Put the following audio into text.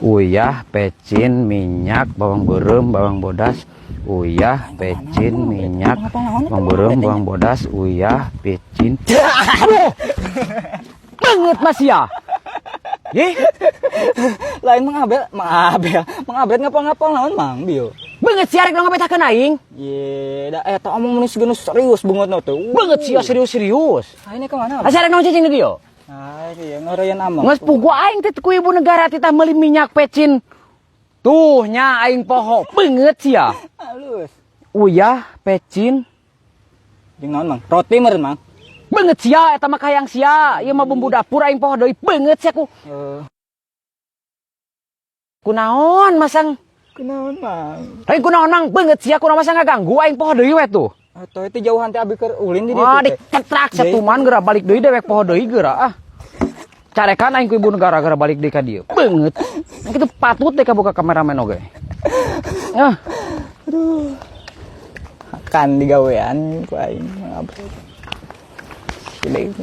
Uyah, pecin, minyak, bawang berem, bawang bodas. Uyah, pecin, minyak, bawang berem, bawang bodas. Uyah, pecin. Banget Mas ya. Lain mangabel ngapa-ngapa lawan Mang Bio. Banget sih arek ngabetakeun aing. Ye, da eta omong geus geus serius bungut teh. Banget sih serius-serius. Ayeuna ka mana? Asa arek naon cicing di dieu? Ah, ieu ngeureun among. Geus pugu aing teh ku ibu negara titah meuli minyak pecin. Tuh nya aing poho banget sih ya. Halus. Uyah, pecin. Jeung naon Mang? Roti meureun Mang. Banget sih ya eta mah kayang sia. Ieu mah bumbu dapur aing poho deui banget sih aku. Kunaon masang? Kunaon Mang? Aing kunaon Mang banget sih aku masang ngaganggu aing poho deui we tuh. Atuh itu jauhan teh abi keur ulin di dieu. Wah, diketrak satuman geura balik deui dewek poho deui geura ah. Carekan aing ku ibu negara geura balik deui ka dieu. Beungeut. Kitu patut deh ka buka kameramen oge. Ya. Aduh. Akan digawean ku aing. Apa? Gile.